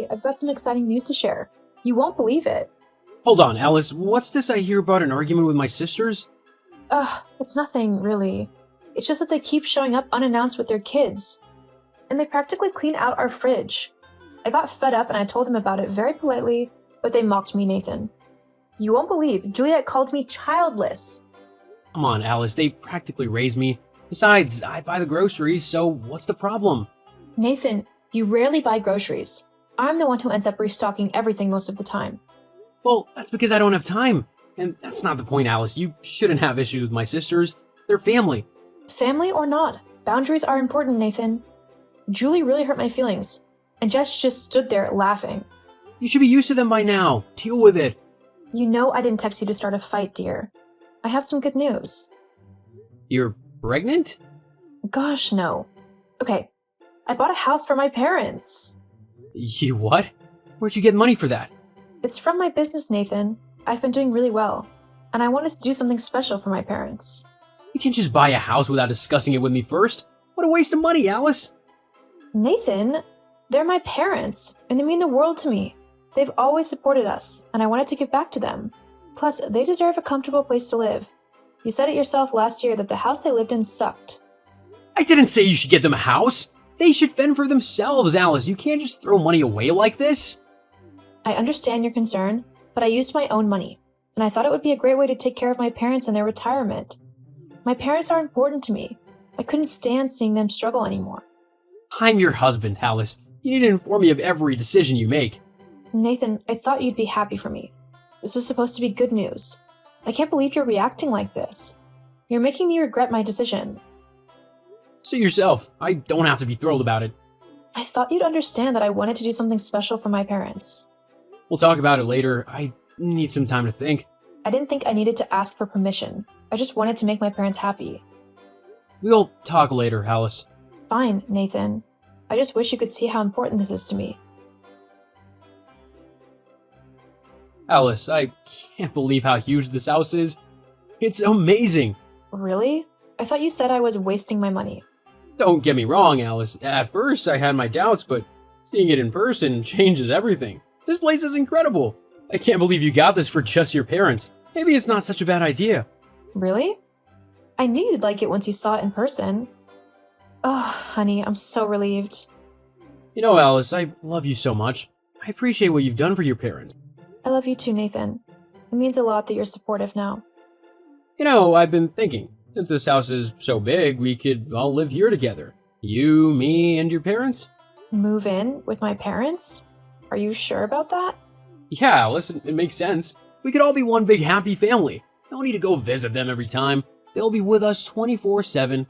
Hey, I've got some exciting news to share. You won't believe it. Hold on, Alice, what's this I hear about an argument with my sisters? It's nothing, really. It's just that they keep showing up unannounced with their kids. And they practically clean out our fridge. I got fed up and I told them about it very politely, but they mocked me, Nathan. You won't believe, Juliet called me childless. Come on, Alice, they practically raised me. Besides, I buy the groceries, so what's the problem? Nathan, you rarely buy groceries. I'm the one who ends up restocking everything most of the time. Well, that's because I don't have time. And that's not the point, Alice. You shouldn't have issues with my sisters. They're family. Family or not, boundaries are important, Nathan. Julie really hurt my feelings, and Jess just stood there laughing. You should be used to them by now. Deal with it. You know I didn't text you to start a fight, dear. I have some good news. You're pregnant? Gosh, no. Okay, I bought a house for my parents. You what? Where'd you get money for that? It's from my business, Nathan. I've been doing really well, and I wanted to do something special for my parents. You can't just buy a house without discussing it with me first. What a waste of money, Alice. Nathan, they're my parents, and they mean the world to me. They've always supported us, and I wanted to give back to them. Plus, they deserve a comfortable place to live. You said it yourself last year that the house they lived in sucked. I didn't say you should get them a house. They should fend for themselves, Alice. You can't just throw money away like this. I understand your concern, but I used my own money, and I thought it would be a great way to take care of my parents in their retirement. My parents are important to me. I couldn't stand seeing them struggle anymore. I'm your husband, Alice. You need to inform me of every decision you make. Nathan, I thought you'd be happy for me. This was supposed to be good news. I can't believe you're reacting like this. You're making me regret my decision. Suit yourself. I don't have to be thrilled about it. I thought you'd understand that I wanted to do something special for my parents. We'll talk about it later. I need some time to think. I didn't think I needed to ask for permission. I just wanted to make my parents happy. We'll talk later, Alice. Fine, Nathan. I just wish you could see how important this is to me. Alice, I can't believe how huge this house is. It's amazing. Really? I thought you said I was wasting my money. Don't get me wrong, Alice. At first, I had my doubts, but seeing it in person changes everything. This place is incredible. I can't believe you got this for just your parents. Maybe it's not such a bad idea. Really? I knew you'd like it once you saw it in person. Oh, honey, I'm so relieved. You know, Alice, I love you so much. I appreciate what you've done for your parents. I love you too, Nathan. It means a lot that you're supportive now. You know, I've been thinking, since this house is so big, we could all live here together. You, me, and your parents? Move in with my parents? Are you sure about that? Yeah, Alice, it makes sense. We could all be one big happy family. Don't need to go visit them every time. They'll be with us 24/7.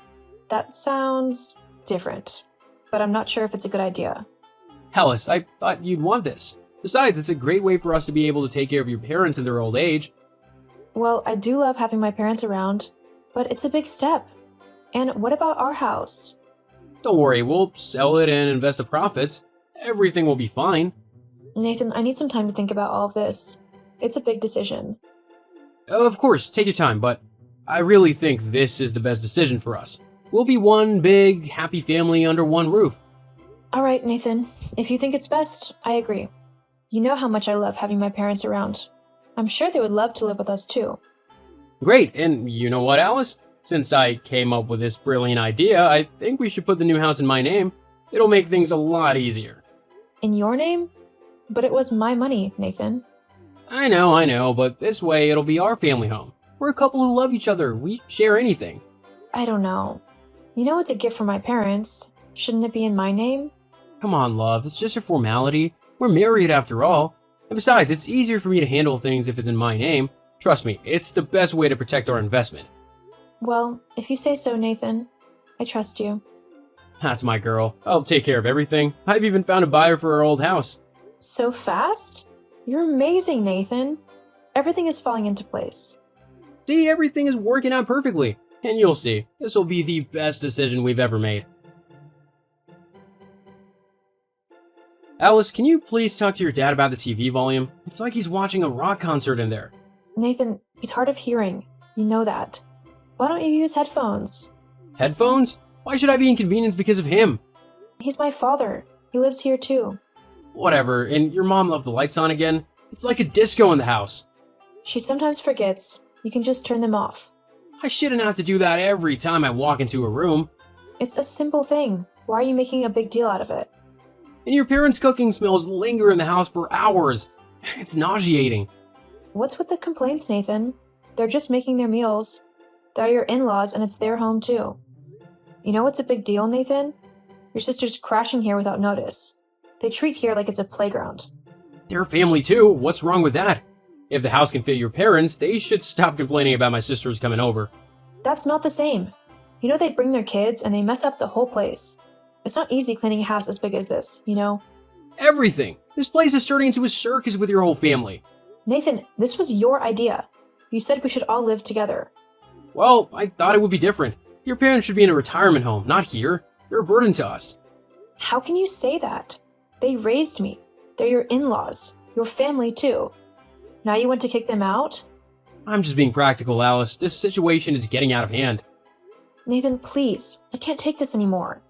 That sounds different, but I'm not sure if it's a good idea. Alice, I thought you'd want this. Besides, it's a great way for us to be able to take care of your parents in their old age. Well, I do love having my parents around, but it's a big step. And what about our house? Don't worry, we'll sell it and invest the profits. Everything will be fine. Nathan, I need some time to think about all of this. It's a big decision. Of course, take your time, but I really think this is the best decision for us. We'll be one big, happy family under one roof. All right, Nathan. If you think it's best, I agree. You know how much I love having my parents around. I'm sure they would love to live with us too. Great, and you know what, Alice? Since I came up with this brilliant idea, I think we should put the new house in my name. It'll make things a lot easier. In your name? But it was my money, Nathan. I know, but this way it'll be our family home. We're a couple who love each other. We share anything. I don't know. You know it's a gift from my parents. Shouldn't it be in my name? Come on, love. It's just a formality. We're married after all. And besides, it's easier for me to handle things if it's in my name. Trust me, it's the best way to protect our investment. Well, if you say so, Nathan. I trust you. That's my girl. I'll take care of everything. I've even found a buyer for our old house. So fast? You're amazing, Nathan. Everything is falling into place. See, everything is working out perfectly. And you'll see, this will be the best decision we've ever made. Alice, can you please talk to your dad about the TV volume? It's like he's watching a rock concert in there. Nathan, he's hard of hearing. You know that. Why don't you use headphones? Headphones? Why should I be inconvenienced because of him? He's my father. He lives here too. Whatever, and your mom left the lights on again? It's like a disco in the house. She sometimes forgets. You can just turn them off. I shouldn't have to do that every time I walk into a room. It's a simple thing. Why are you making a big deal out of it? And your parents' cooking smells linger in the house for hours. It's nauseating. What's with the complaints, Nathan? They're just making their meals. They're your in-laws and it's their home too. You know what's a big deal, Nathan? Your sister's crashing here without notice. They treat here like it's a playground. They're family too. What's wrong with that? If the house can fit your parents, they should stop complaining about my sisters coming over. That's not the same. You know they bring their kids and they mess up the whole place. It's not easy cleaning a house as big as this, you know? Everything. This place is turning into a circus with your whole family. Nathan, this was your idea. You said we should all live together. Well, I thought it would be different. Your parents should be in a retirement home, not here. They're a burden to us. How can you say that? They raised me. They're your in-laws. Your family too. Now you want to kick them out? I'm just being practical, Alice. This situation is getting out of hand. Nathan, please. I can't take this anymore.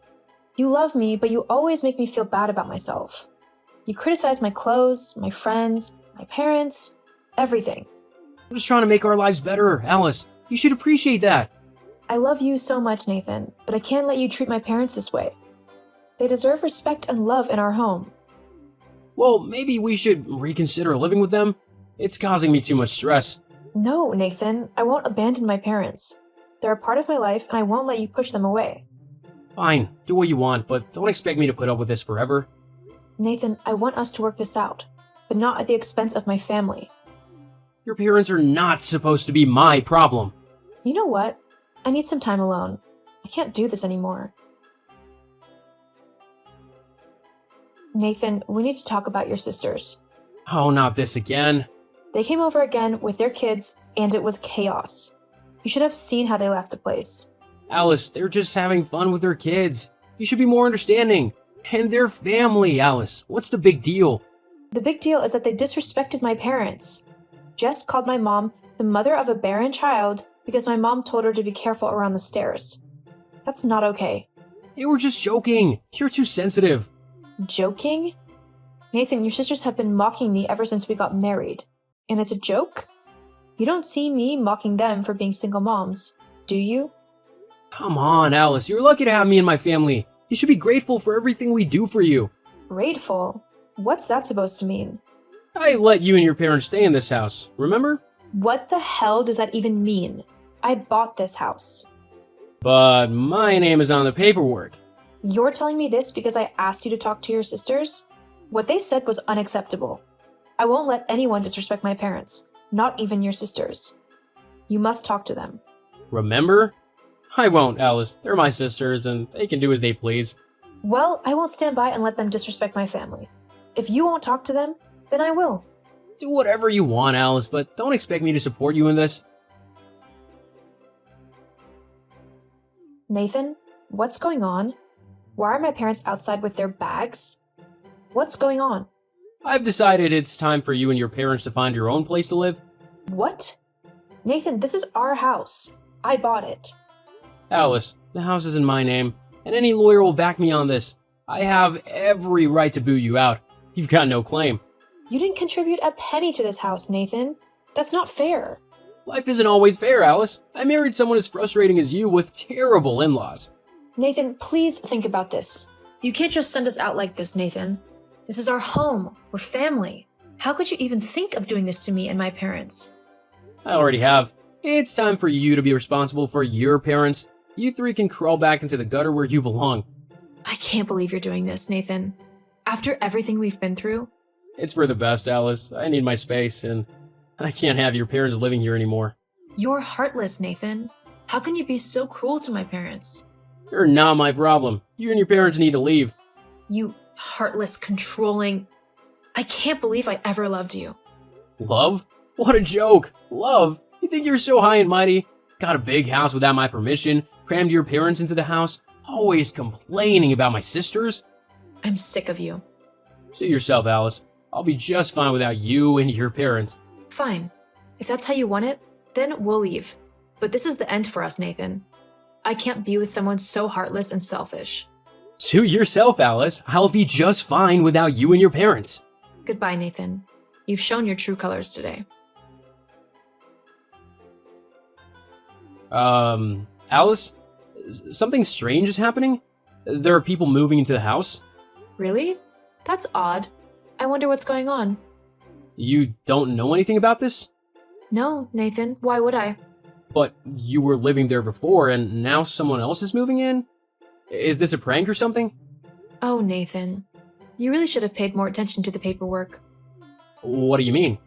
You love me, but you always make me feel bad about myself. You criticize my clothes, my friends, my parents, everything. I'm just trying to make our lives better, Alice. You should appreciate that. I love you so much, Nathan, but I can't let you treat my parents this way. They deserve respect and love in our home. Well, maybe we should reconsider living with them. It's causing me too much stress. No, Nathan, I won't abandon my parents. They're a part of my life, and I won't let you push them away. Fine, do what you want, but don't expect me to put up with this forever. Nathan, I want us to work this out, but not at the expense of my family. Your parents are not supposed to be my problem. You know what? I need some time alone. I can't do this anymore. Nathan, we need to talk about your sisters. Oh, not this again. They came over again with their kids, and it was chaos. You should have seen how they left the place. Alice, they're just having fun with their kids. You should be more understanding. And their family, Alice. What's the big deal? The big deal is that they disrespected my parents. Jess called my mom the mother of a barren child because my mom told her to be careful around the stairs. That's not okay. They were just joking. You're too sensitive. Joking? Nathan, your sisters have been mocking me ever since we got married. And it's a joke? You don't see me mocking them for being single moms, do you? Come on, Alice. You're lucky to have me and my family. You should be grateful for everything we do for you. Grateful? What's that supposed to mean? I let you and your parents stay in this house, remember? What the hell does that even mean? I bought this house. But my name is on the paperwork. You're telling me this because I asked you to talk to your sisters? What they said was unacceptable. I won't let anyone disrespect my parents, not even your sisters. You must talk to them. Remember? I won't, Alice. They're my sisters, and they can do as they please. Well, I won't stand by and let them disrespect my family. If you won't talk to them, then I will. Do whatever you want, Alice, but don't expect me to support you in this. Nathan, what's going on? Why are my parents outside with their bags? What's going on? I've decided it's time for you and your parents to find your own place to live. What? Nathan, this is our house. I bought it. Alice, the house is in my name, and any lawyer will back me on this. I have every right to boot you out. You've got no claim. You didn't contribute a penny to this house, Nathan. That's not fair. Life isn't always fair, Alice. I married someone as frustrating as you with terrible in-laws. Nathan, please think about this. You can't just send us out like this, Nathan. This is our home. We're family. How could you even think of doing this to me and my parents? I already have. It's time for you to be responsible for your parents. You three can crawl back into the gutter where you belong. I can't believe you're doing this, Nathan. After everything we've been through? It's for the best, Alice. I need my space, and I can't have your parents living here anymore. You're heartless, Nathan. How can you be so cruel to my parents? You're not my problem. You and your parents need to leave. You heartless, controlling... I can't believe I ever loved you. Love? What a joke! Love? You think you're so high and mighty? Got a big house without my permission, crammed your parents into the house, always complaining about my sisters? I'm sick of you. Suit yourself, Alice. I'll be just fine without you and your parents. Fine. If that's how you want it, then we'll leave. But this is the end for us, Nathan. I can't be with someone so heartless and selfish. Suit yourself, Alice. I'll be just fine without you and your parents. Goodbye, Nathan. You've shown your true colors today. Alice? Something strange is happening? There are people moving into the house? Really? That's odd. I wonder what's going on. You don't know anything about this? No, Nathan, why would I? But you were living there before, and now someone else is moving in? Is this a prank or something? Oh, Nathan. You really should have paid more attention to the paperwork. What do you mean?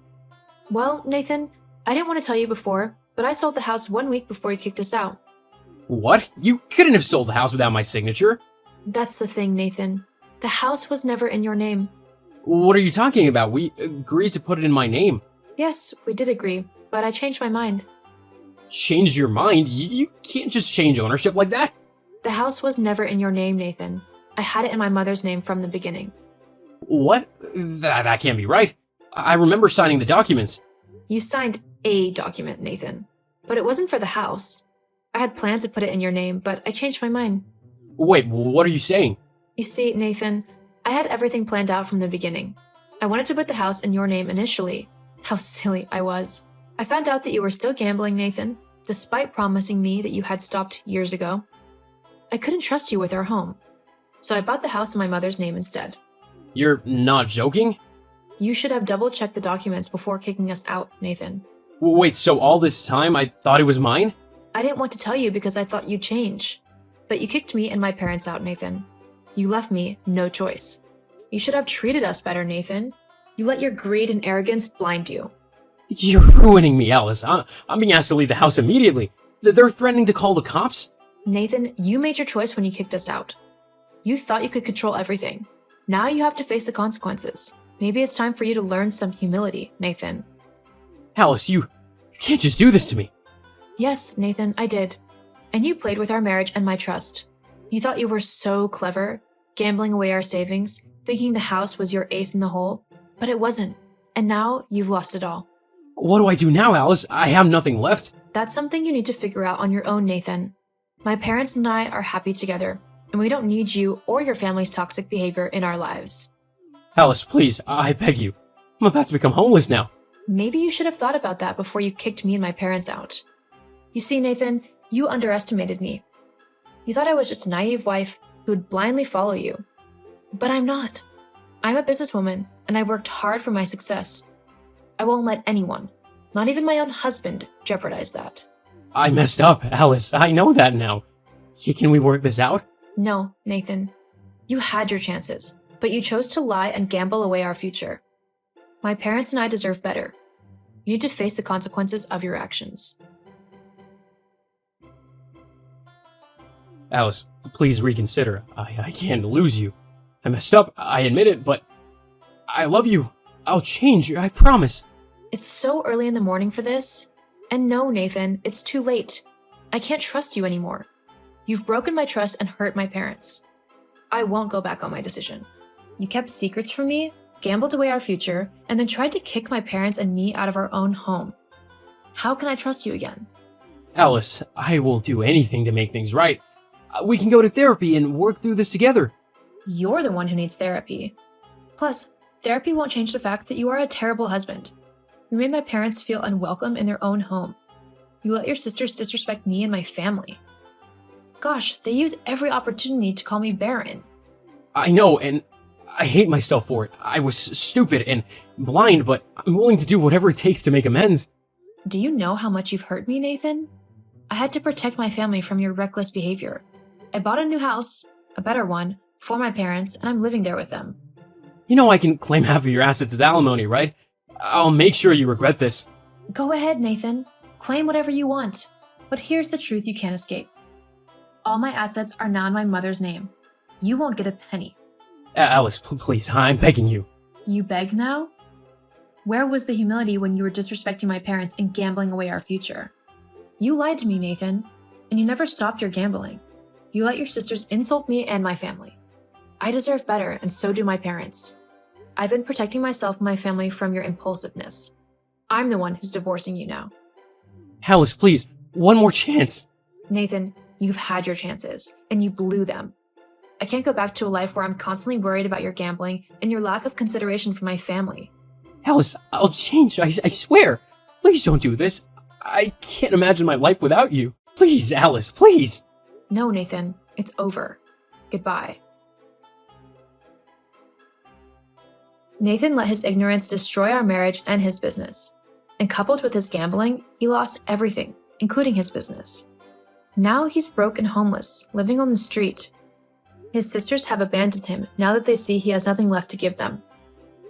Well, Nathan, I didn't want to tell you before, but I sold the house 1 week before you kicked us out. What? You couldn't have sold the house without my signature. That's the thing, Nathan. The house was never in your name. What are you talking about? We agreed to put it in my name. Yes, we did agree, but I changed my mind. Changed your mind? You can't just change ownership like that. The house was never in your name, Nathan. I had it in my mother's name from the beginning. What? That can't be right. I remember signing the documents. You signed a document, Nathan, but it wasn't for the house. I had planned to put it in your name, but I changed my mind. Wait, what are you saying? You see, Nathan, I had everything planned out from the beginning. I wanted to put the house in your name initially. How silly I was. I found out that you were still gambling, Nathan, despite promising me that you had stopped years ago. I couldn't trust you with our home, so I bought the house in my mother's name instead. You're not joking? You should have double-checked the documents before kicking us out, Nathan. Wait, so all this time I thought it was mine? I didn't want to tell you because I thought you'd change. But you kicked me and my parents out, Nathan. You left me no choice. You should have treated us better, Nathan. You let your greed and arrogance blind you. You're ruining me, Alice. I'm being asked to leave the house immediately. They're threatening to call the cops? Nathan, you made your choice when you kicked us out. You thought you could control everything. Now you have to face the consequences. Maybe it's time for you to learn some humility, Nathan. Alice, you can't just do this to me. Yes, Nathan, I did. And you played with our marriage and my trust. You thought you were so clever, gambling away our savings, thinking the house was your ace in the hole, but it wasn't. And now you've lost it all. What do I do now, Alice? I have nothing left. That's something you need to figure out on your own, Nathan. My parents and I are happy together, and we don't need you or your family's toxic behavior in our lives. Alice, please, I beg you. I'm about to become homeless now. Maybe you should have thought about that before you kicked me and my parents out. You see, Nathan, you underestimated me. You thought I was just a naive wife who would blindly follow you. But I'm not. I'm a businesswoman, and I've worked hard for my success. I won't let anyone, not even my own husband, jeopardize that. I messed up, Alice. I know that now. Can we work this out? No, Nathan. You had your chances, but you chose to lie and gamble away our future. My parents and I deserve better. You need to face the consequences of your actions. Alice, please reconsider. I can't lose you. I messed up, I admit it, but I love you. I'll change, I promise. It's so early in the morning for this. And no, Nathan, it's too late. I can't trust you anymore. You've broken my trust and hurt my parents. I won't go back on my decision. You kept secrets from me, gambled away our future, and then tried to kick my parents and me out of our own home. How can I trust you again? Alice, I will do anything to make things right. We can go to therapy and work through this together. You're the one who needs therapy. Plus, therapy won't change the fact that you are a terrible husband. You made my parents feel unwelcome in their own home. You let your sisters disrespect me and my family. Gosh, they use every opportunity to call me barren. I know, and I hate myself for it. I was stupid and blind, but I'm willing to do whatever it takes to make amends. Do you know how much you've hurt me, Nathan? I had to protect my family from your reckless behavior. I bought a new house, a better one, for my parents, and I'm living there with them. You know I can claim half of your assets as alimony, right? I'll make sure you regret this. Go ahead, Nathan. Claim whatever you want. But here's the truth you can't escape. All my assets are now in my mother's name. You won't get a penny. Alice, please, I'm begging you. You beg now? Where was the humility when you were disrespecting my parents and gambling away our future? You lied to me, Nathan, and you never stopped your gambling. You let your sisters insult me and my family. I deserve better, and so do my parents. I've been protecting myself and my family from your impulsiveness. I'm the one who's divorcing you now. Alice, please, one more chance. Nathan, you've had your chances, and you blew them. I can't go back to a life where I'm constantly worried about your gambling and your lack of consideration for my family. Alice, I'll change, I swear. Please don't do this. I can't imagine my life without you. Please, Alice, please. No, Nathan, it's over. Goodbye. Nathan let his ignorance destroy our marriage and his business. And coupled with his gambling, he lost everything, including his business. Now he's broke and homeless, living on the street. His sisters have abandoned him now that they see he has nothing left to give them.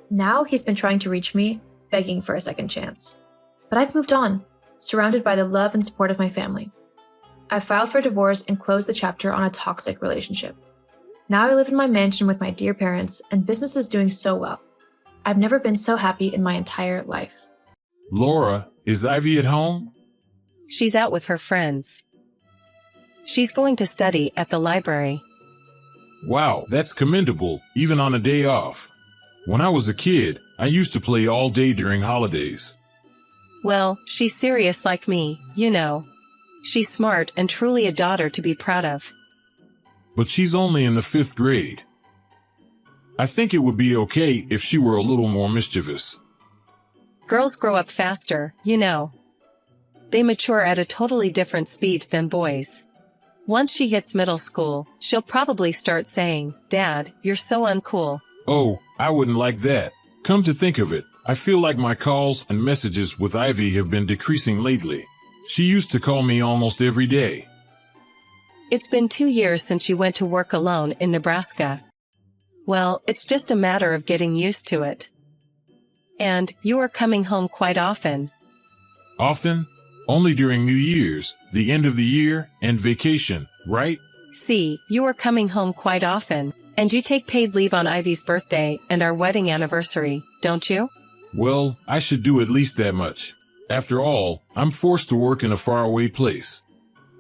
Now he's been trying to reach me, begging for a second chance. But I've moved on, surrounded by the love and support of my family. I've filed for divorce and closed the chapter on a toxic relationship. Now I live in my mansion with my dear parents, and business is doing so well. I've never been so happy in my entire life. Laura, is Ivy at home? She's out with her friends. She's going to study at the library. Wow, that's commendable, even on a day off. When I was a kid, I used to play all day during holidays. Well, she's serious like me, you know. She's smart and truly a daughter to be proud of. But she's only in the 5th grade. I think it would be okay if she were a little more mischievous. Girls grow up faster, you know. They mature at a totally different speed than boys. Once she hits middle school, she'll probably start saying, "Dad, you're so uncool." Oh, I wouldn't like that. Come to think of it, I feel like my calls and messages with Ivy have been decreasing lately. She used to call me almost every day. It's been 2 years since you went to work alone in Nebraska. Well, it's just a matter of getting used to it. And you are coming home quite often. Often? Only during New Year's, the end of the year, and vacation, right? See, you are coming home quite often, and you take paid leave on Ivy's birthday and our wedding anniversary, don't you? Well, I should do at least that much. After all, I'm forced to work in a faraway place.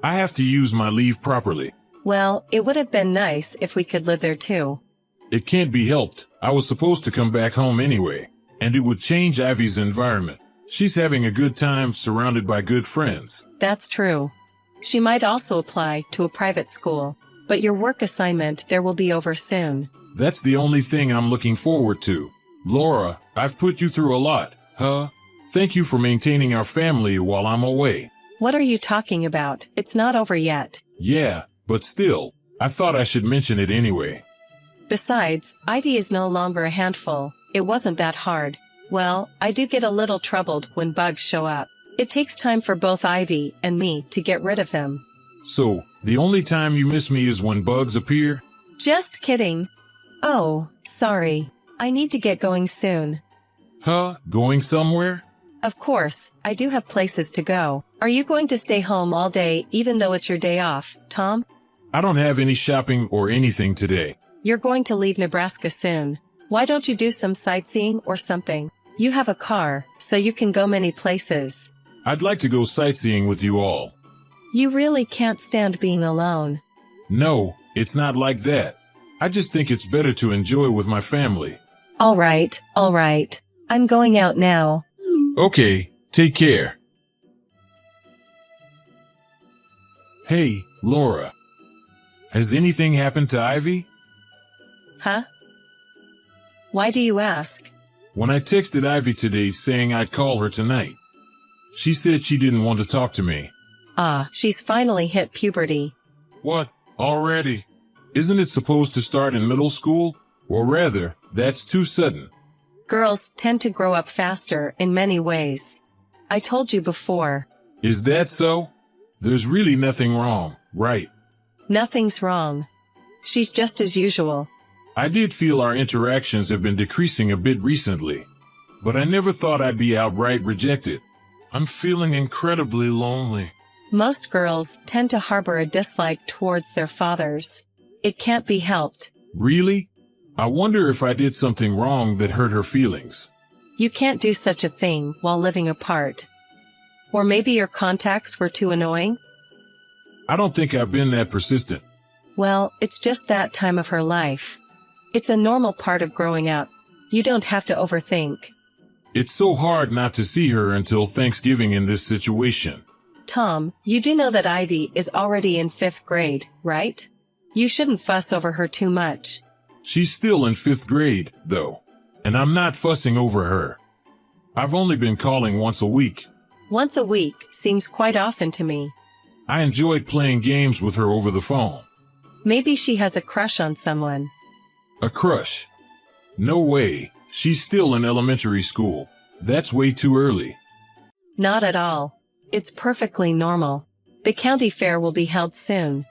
I have to use my leave properly. Well, it would have been nice if we could live there too. It can't be helped. I was supposed to come back home anyway, and it would change Ivy's environment. She's having a good time surrounded by good friends. That's true. She might also apply to a private school, but your work assignment there will be over soon. That's the only thing I'm looking forward to. Laura, I've put you through a lot, huh? Thank you for maintaining our family while I'm away. What are you talking about? It's not over yet. Yeah, but still, I thought I should mention it anyway. Besides, Ivy is no longer a handful. It wasn't that hard. Well, I do get a little troubled when bugs show up. It takes time for both Ivy and me to get rid of them. So, the only time you miss me is when bugs appear? Just kidding. Oh, sorry. I need to get going soon. Huh? Going somewhere? Of course, I do have places to go. Are you going to stay home all day even though it's your day off, Tom? I don't have any shopping or anything today. You're going to leave Nebraska soon. Why don't you do some sightseeing or something? You have a car, so you can go many places. I'd like to go sightseeing with you all. You really can't stand being alone. No, it's not like that. I just think it's better to enjoy with my family. All right. I'm going out now. Okay, take care. Hey, Laura. Has anything happened to Ivy? Huh? Why do you ask? When I texted Ivy today saying I'd call her tonight, she said she didn't want to talk to me. Ah, she's finally hit puberty. What? Already? Isn't it supposed to start in middle school? Or rather, that's too sudden. Girls tend to grow up faster in many ways. I told you before. Is that so? There's really nothing wrong, right? Nothing's wrong. She's just as usual. I did feel our interactions have been decreasing a bit recently, but I never thought I'd be outright rejected. I'm feeling incredibly lonely. Most girls tend to harbor a dislike towards their fathers. It can't be helped. Really? I wonder if I did something wrong that hurt her feelings. You can't do such a thing while living apart. Or maybe your contacts were too annoying? I don't think I've been that persistent. Well, it's just that time of her life. It's a normal part of growing up. You don't have to overthink. It's so hard not to see her until Thanksgiving in this situation. Tom, you do know that Ivy is already in 5th grade, right? You shouldn't fuss over her too much. She's still in 5th grade, though, and I'm not fussing over her. I've only been calling once a week. Once a week seems quite often to me. I enjoyed playing games with her over the phone. Maybe she has a crush on someone. A crush? No way. She's still in elementary school. That's way too early. Not at all. It's perfectly normal. The county fair will be held soon.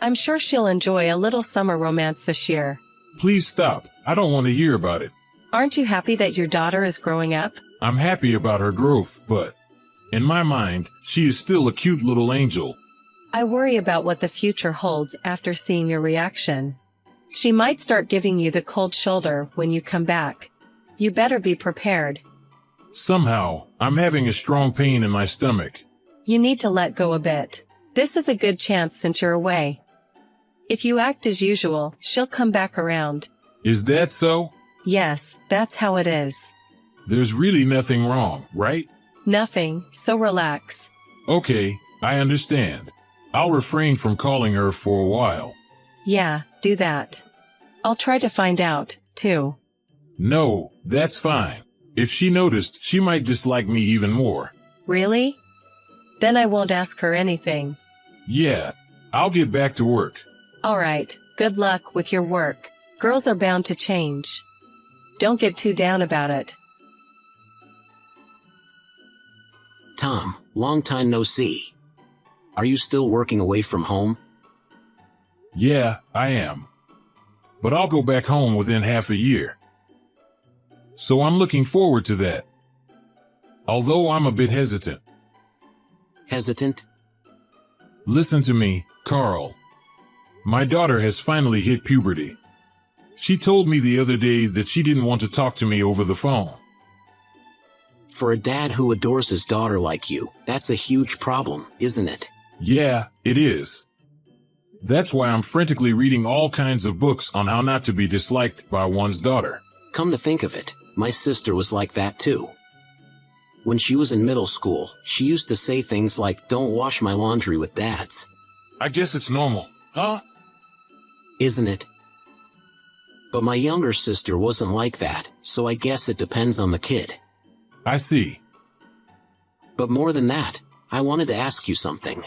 I'm sure she'll enjoy a little summer romance this year. Please stop. I don't want to hear about it. Aren't you happy that your daughter is growing up? I'm happy about her growth, but in my mind, she is still a cute little angel. I worry about what the future holds after seeing your reaction. She might start giving you the cold shoulder when you come back. You better be prepared. Somehow, I'm having a strong pain in my stomach. You need to let go a bit. This is a good chance since you're away. If you act as usual, she'll come back around. Is that so? Yes, that's how it is. There's really nothing wrong, right? Nothing, so relax. Okay, I understand. I'll refrain from calling her for a while. Yeah, do that. I'll try to find out, too. No, that's fine. If she noticed, she might dislike me even more. Really? Then I won't ask her anything. Yeah, I'll get back to work. Alright, good luck with your work. Girls are bound to change. Don't get too down about it. Tom, long time no see. Are you still working away from home? Yeah, I am. But I'll go back home within half a year. So I'm looking forward to that. Although I'm a bit hesitant. Hesitant? Listen to me, Carl. My daughter has finally hit puberty. She told me the other day that she didn't want to talk to me over the phone. For a dad who adores his daughter like you, that's a huge problem, isn't it? Yeah, it is. That's why I'm frantically reading all kinds of books on how not to be disliked by one's daughter. Come to think of it, my sister was like that too. When she was in middle school, she used to say things like, "Don't wash my laundry with dads." I guess it's normal, huh? Isn't it? But my younger sister wasn't like that, so I guess it depends on the kid. I see. But more than that, I wanted to ask you something.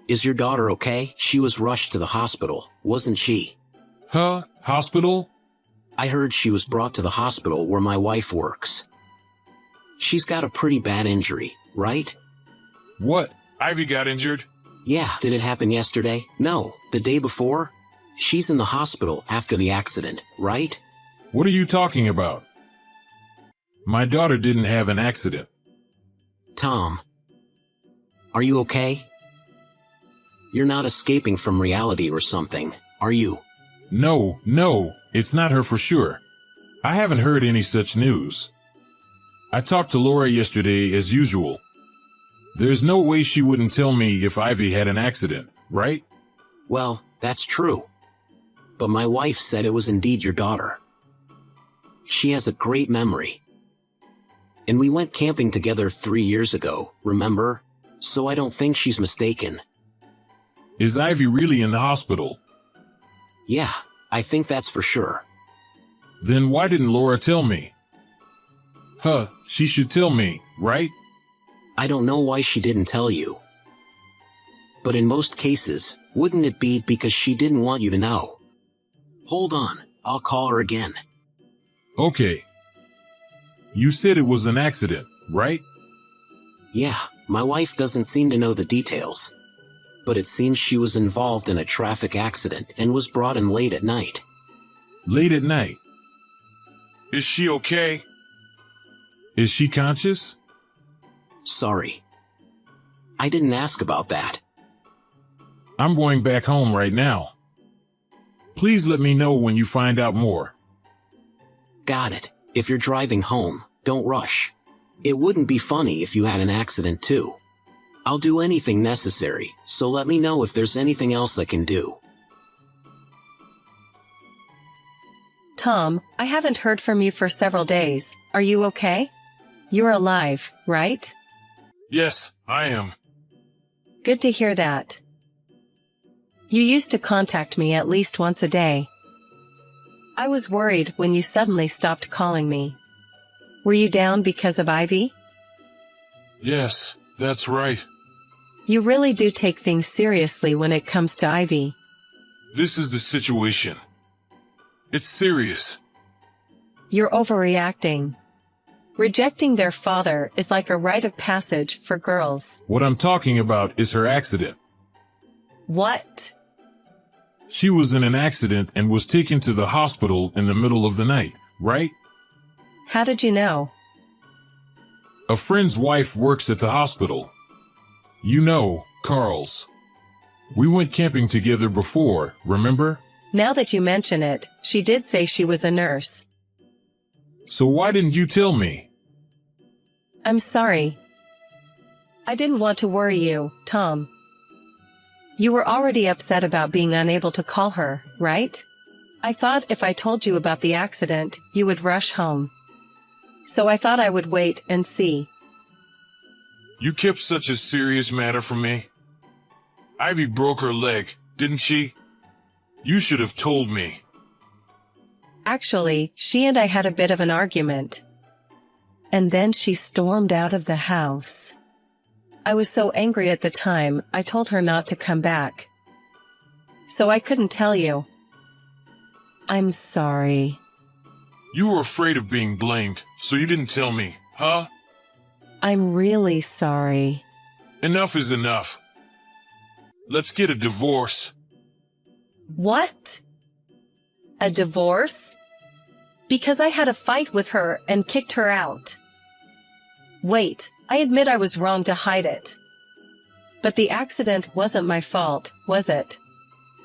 Is your daughter okay? She was rushed to the hospital, wasn't she? Huh? Hospital? I heard she was brought to the hospital where my wife works. She's got a pretty bad injury, right? What? Ivy got injured? Yeah, did it happen yesterday? No, the day before? She's in the hospital after the accident, right? What are you talking about? My daughter didn't have an accident. Tom. Are you okay? You're not escaping from reality or something, are you? No, it's not her for sure. I haven't heard any such news. I talked to Laura yesterday as usual. There's no way she wouldn't tell me if Ivy had an accident, right? Well, that's true. But my wife said it was indeed your daughter. She has a great memory. And we went camping together 3 years ago, remember? So I don't think she's mistaken. Is Ivy really in the hospital? Yeah, I think that's for sure. Then why didn't Laura tell me? Huh, she should tell me, right? I don't know why she didn't tell you. But in most cases, wouldn't it be because she didn't want you to know? Hold on, I'll call her again. Okay. You said it was an accident, right? Yeah, my wife doesn't seem to know the details. But it seems she was involved in a traffic accident and was brought in late at night. Late at night? Is she okay? Is she conscious? Sorry. I didn't ask about that. I'm going back home right now. Please let me know when you find out more. Got it. If you're driving home, don't rush. It wouldn't be funny if you had an accident too. I'll do anything necessary, so let me know if there's anything else I can do. Tom, I haven't heard from you for several days. Are you okay? You're alive, right? Yes, I am. Good to hear that. You used to contact me at least once a day. I was worried when you suddenly stopped calling me. Were you down because of Ivy? Yes, that's right. You really do take things seriously when it comes to Ivy. This is the situation. It's serious. You're overreacting. Rejecting their father is like a rite of passage for girls. What I'm talking about is her accident. What? She was in an accident and was taken to the hospital in the middle of the night, right? How did you know? A friend's wife works at the hospital. You know, Carl's. We went camping together before, remember? Now that you mention it, she did say she was a nurse. So why didn't you tell me? I'm sorry. I didn't want to worry you, Tom. You were already upset about being unable to call her, right? I thought if I told you about the accident, you would rush home. So I thought I would wait and see. You kept such a serious matter from me. Ivy broke her leg, didn't she? You should have told me. Actually, she and I had a bit of an argument. And then she stormed out of the house. I was so angry at the time, I told her not to come back. So I couldn't tell you. I'm sorry. You were afraid of being blamed, so you didn't tell me, huh? I'm really sorry. Enough is enough. Let's get a divorce. What? A divorce? Because I had a fight with her and kicked her out. Wait, I admit I was wrong to hide it. But the accident wasn't my fault, was it?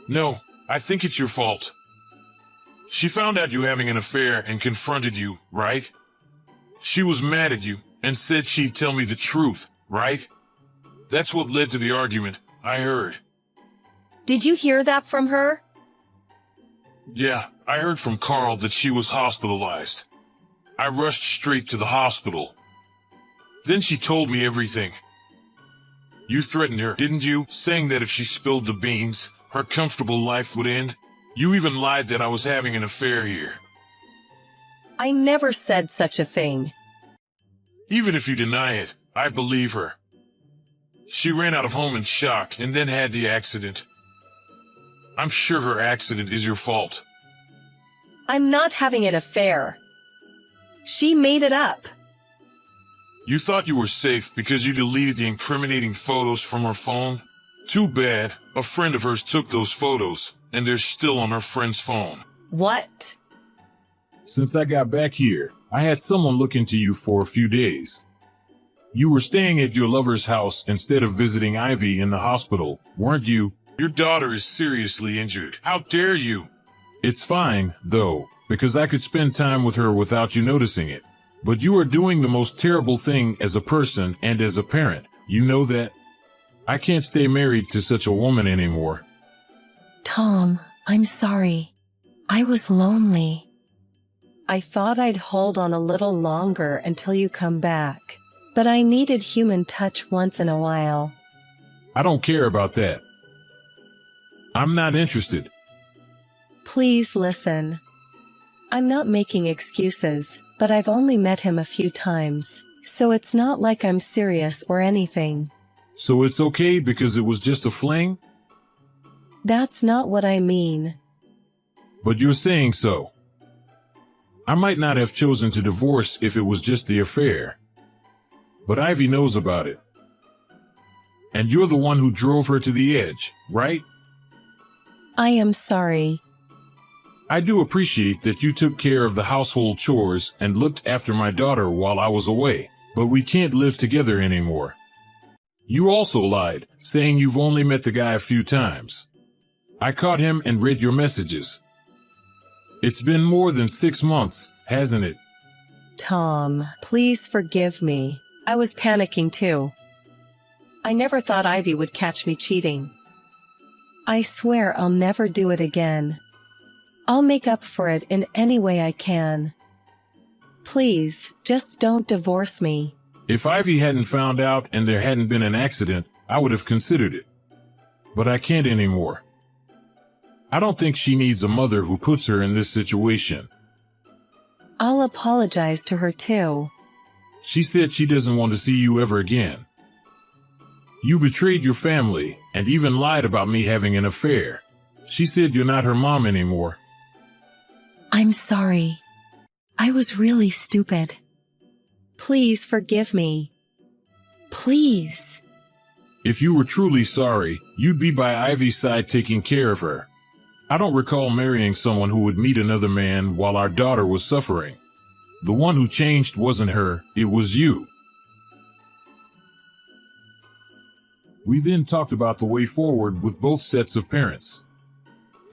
No, I think it's your fault. She found out you having an affair and confronted you, right? She was mad at you and said she'd tell me the truth, right? That's what led to the argument, I heard. Did you hear that from her? Yeah, I heard from Carl that she was hospitalized. I rushed straight to the hospital. Then she told me everything. You threatened her, didn't you? Saying that if she spilled the beans, her comfortable life would end? You even lied that I was having an affair here. I never said such a thing. Even if you deny it, I believe her. She ran out of home in shock and then had the accident. I'm sure her accident is your fault. I'm not having an affair. She made it up. You thought you were safe because you deleted the incriminating photos from her phone? Too bad. A friend of hers took those photos, and they're still on her friend's phone. What? Since I got back here, I had someone look into you for a few days. You were staying at your lover's house instead of visiting Ivy in the hospital, weren't you? Your daughter is seriously injured. How dare you? It's fine, though, because I could spend time with her without you noticing it. But you are doing the most terrible thing as a person and as a parent. You know that? I can't stay married to such a woman anymore. Tom, I'm sorry. I was lonely. I thought I'd hold on a little longer until you come back. But I needed human touch once in a while. I don't care about that. I'm not interested. Please listen. I'm not making excuses, but I've only met him a few times, so it's not like I'm serious or anything. So it's okay because it was just a fling? That's not what I mean. But you're saying so. I might not have chosen to divorce if it was just the affair. But Ivy knows about it. And you're the one who drove her to the edge, right? I am sorry. I do appreciate that you took care of the household chores and looked after my daughter while I was away, but we can't live together anymore. You also lied, saying you've only met the guy a few times. I caught him and read your messages. It's been more than 6 months, hasn't it? Tom, please forgive me. I was panicking too. I never thought Ivy would catch me cheating. I swear I'll never do it again. I'll make up for it in any way I can. Please, just don't divorce me. If Ivy hadn't found out and there hadn't been an accident, I would have considered it. But I can't anymore. I don't think she needs a mother who puts her in this situation. I'll apologize to her too. She said she doesn't want to see you ever again. You betrayed your family and even lied about me having an affair. She said you're not her mom anymore. I'm sorry. I was really stupid. Please forgive me. Please. If you were truly sorry, you'd be by Ivy's side taking care of her. I don't recall marrying someone who would meet another man while our daughter was suffering. The one who changed wasn't her, it was you. We then talked about the way forward with both sets of parents.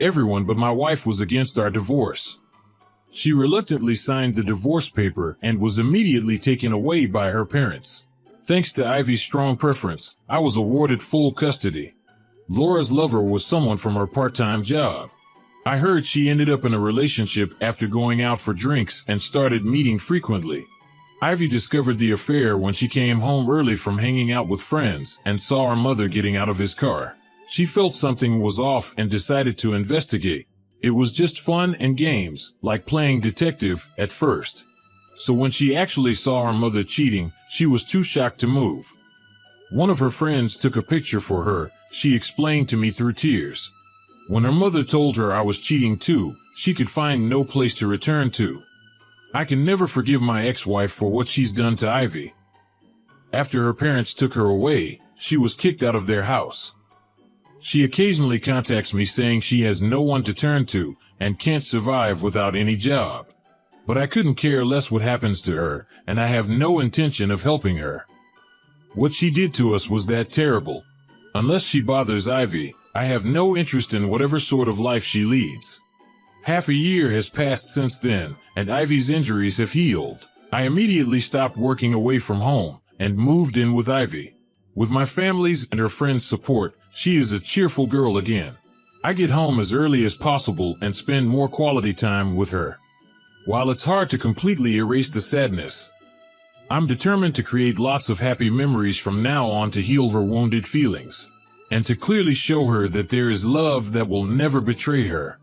Everyone but my wife was against our divorce. She reluctantly signed the divorce paper and was immediately taken away by her parents. Thanks to Ivy's strong preference, I was awarded full custody. Laura's lover was someone from her part-time job. I heard she ended up in a relationship after going out for drinks and started meeting frequently. Ivy discovered the affair when she came home early from hanging out with friends and saw her mother getting out of his car. She felt something was off and decided to investigate. It was just fun and games, like playing detective at first. So when she actually saw her mother cheating, she was too shocked to move. One of her friends took a picture for her. She explained to me through tears. When her mother told her I was cheating too, she could find no place to return to. I can never forgive my ex-wife for what she's done to Ivy. After her parents took her away, she was kicked out of their house. She occasionally contacts me saying she has no one to turn to and can't survive without any job. But I couldn't care less what happens to her, and I have no intention of helping her. What she did to us was that terrible. Unless she bothers Ivy, I have no interest in whatever sort of life she leads. Half a year has passed since then, and Ivy's injuries have healed. I immediately stopped working away from home and moved in with Ivy. With my family's and her friends' support, she is a cheerful girl again. I get home as early as possible and spend more quality time with her. While it's hard to completely erase the sadness, I'm determined to create lots of happy memories from now on to heal her wounded feelings, and to clearly show her that there is love that will never betray her.